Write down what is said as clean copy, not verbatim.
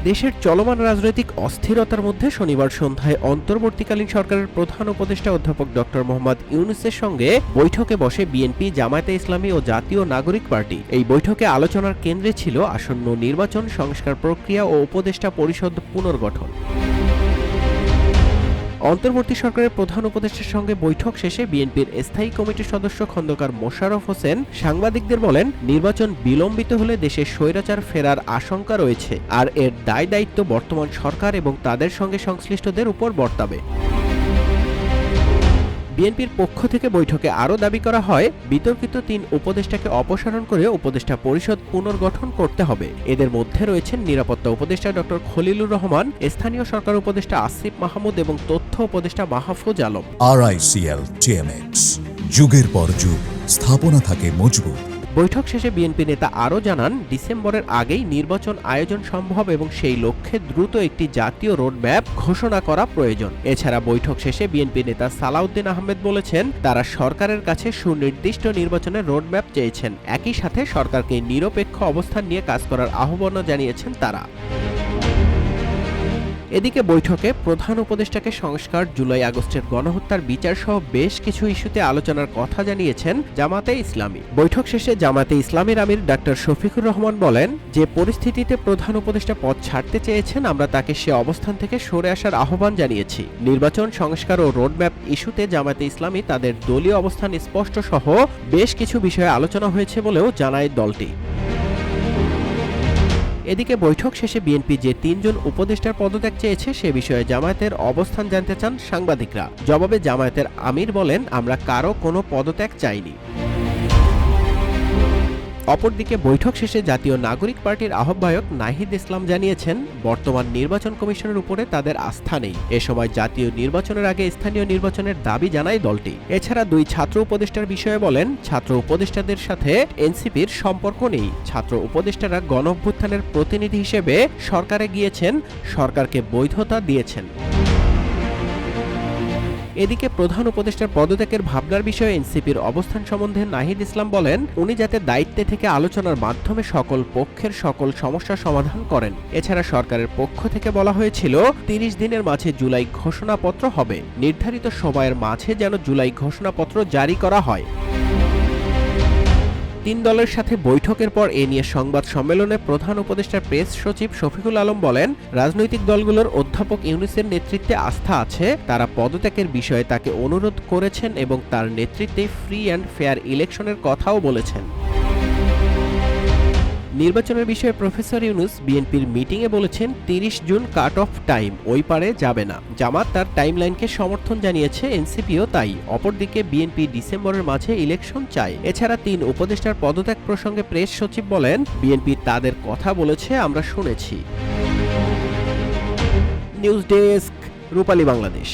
দেশের চলমান রাজনৈতিক অস্থিরতার মধ্যে শনিবার সন্ধ্যায় অন্তর্বর্তীকালীন সরকারের প্রধান উপদেষ্টা অধ্যাপক ডক্টর মোহাম্মদ ইউনূসের সঙ্গে বৈঠকে বসে বিএনপি, জামায়াতে ইসলামী ও জাতীয় নাগরিক পার্টি। এই বৈঠকে আলোচনার কেন্দ্রে ছিল আসন্ন নির্বাচন, সংস্কার প্রক্রিয়া ও উপদেষ্টা পরিষদ পুনর্গঠন। অন্তর্বর্তী সরকারের প্রধান উপদেষ্টার সঙ্গে বৈঠক শেষে বিএনপির স্থায়ী কমিটির সদস্য খন্দকার মোশাররফ হোসেন সাংবাদিকদের বলেন, নির্বাচন বিলম্বিত হলে দেশে স্বৈরাচার ফেরার আশঙ্কা রয়েছে, আর এর দায়-দায়িত্ব বর্তমান সরকার এবং তাদের সঙ্গে সংশ্লিষ্টদের উপর বর্তাবে। বিএনপির পক্ষ থেকে বৈঠকে আরও দাবি করা হয়, বিতর্কিত ৩ উপদেষ্টাকে অপসারণ করে উপদেষ্টা পরিষদ পুনর্গঠন করতে হবে। এদের মধ্যে রয়েছেন নিরাপত্তা উপদেষ্টা ডক্টর খলিলুর রহমান, স্থানীয় সরকার উপদেষ্টা আসিফ মাহমুদ এবং তথ্য উপদেষ্টা মাহফুজ আলম। RICL TMX, যুগের পর যুগ স্থাপনা থাকে মজবুত। বৈঠক শেষে বিএনপি নেতা আরও জানান, ডিসেম্বরের আগেই নির্বাচন আয়োজন সম্ভব এবং সেই লক্ষ্যে দ্রুত একটি জাতীয় রোডম্যাপ ঘোষণা করা প্রয়োজন। এছাড়া বৈঠক শেষে বিএনপি নেতা সালাউদ্দিন আহমেদ বলেছেন, তারা সরকারের কাছে সুনির্দিষ্ট নির্বাচনের রোডম্যাপ চেয়েছেন। একই সাথে সরকারকে নিরপেক্ষ অবস্থান নিয়ে কাজ করার আহ্বানও জানিয়েছেন তারা। এদিকে বৈঠকে প্রধান উপদেষ্টাকে সংস্কার, জুলাই-আগস্টের গণহত্যার বিচার সহ বেশ কিছু ইস্যুতে আলোচনার কথা জানিয়েছেন জামায়াতে ইসলামী। বৈঠক শেষে জামায়াতে ইসলামীর আমির ডাক্তার শফিকুর রহমান বলেন, যে পরিস্থিতিতে প্রধান উপদেষ্টা পদ ছাড়তে চেয়েছেন, আমরা তাকে সে অবস্থান থেকে সরে আসার আহ্বান জানিয়েছি। নির্বাচন, সংস্কার ও রোডম্যাপ ইস্যুতে জামায়াতে ইসলামী তাদের দলীয় অবস্থান স্পষ্ট সহ বেশ কিছু বিষয়ে আলোচনা হয়েছে বলেও জানায় দলটি। এদিকে বৈঠক শেষে বিএনপি যে ৩ জন উপদেষ্টার পদত্যাগ চেয়েছে সে বিষয়ে জামায়াতের অবস্থান জানতে চান সাংবাদিকরা। জবাবে জামায়াতের আমির বলেন, আমরা কারো কোনো পদত্যাগ চাইনি। অপরদিকে বৈঠক শেষে জাতীয় নাগরিক পার্টির আহ্বায়ক নাহিদ ইসলাম জানিয়েছেন, বর্তমান নির্বাচন কমিশনের উপরে তাদের আস্থা নেই। এ সময় জাতীয় নির্বাচনের আগে স্থানীয় নির্বাচনের দাবি জানায় দলটি। এছাড়া 2 ছাত্র উপদেষ্টার বিষয়ে বলেন, ছাত্র উপদেষ্টাদের সাথে এনসিপির সম্পর্ক নেই। ছাত্র উপদেষ্টারা গণঅভ্যুত্থানের প্রতিনিধি হিসেবে সরকারে গিয়েছেন, সরকারকে বৈধতা দিয়েছেন। এদিকে প্রধান উপদেষ্টার পদত্যাগের ভাবনার বিষয়ে এনসিপির অবস্থান সম্বন্ধে নাহিদ ইসলাম বলেন, উনি যাতে দায়িত্বে থেকে আলোচনার মাধ্যমে সকল পক্ষের সকল সমস্যার সমাধান করেন। এছাড়া সরকারের পক্ষ থেকে বলা হয়েছিল 30 দিনের মাঝে জুলাই ঘোষণাপত্র হবে। নির্ধারিত সময়ের মাঝে যেন জুলাই ঘোষণাপত্র জারি করা হয়। 3 দলের সাথে বৈঠকের পর এ নিয়ে সংবাদ সম্মেলনে প্রধান উপদেষ্টার প্রেস সচিব শফিকুল আলম বলেন, রাজনৈতিক দলগুলোর অধ্যাপক ইউনূসের নেতৃত্বে আস্থা আছে। তারা পদত্যাগের বিষয়ে তাকে অনুরোধ করেছেন এবং তার নেতৃত্বে ফ্রি অ্যান্ড ফেয়ার ইলেকশনের কথাও বলেছেন। নির্বাচনের বিষয়ে প্রফেসর ইউনূস বিএনপির মিটিংয়ে বলেছেন, 30 জুন কাট অফ টাইম, ওই পারে যাবে না। জামাত তার টাইমলাইনকে সমর্থন জানিয়েছে, এনসিপিও তাই। অপরদিকে বিএনপি ডিসেম্বরের মাঝে ইলেকশন চায়। এছাড়া 3 উপদেষ্টার পদত্যাগ প্রসঙ্গে প্রেস সচিব বলেন, বিএনপি তাদের কথা বলেছে, আমরা শুনেছি। নিউজ ডেস্ক, রূপালী বাংলাদেশ।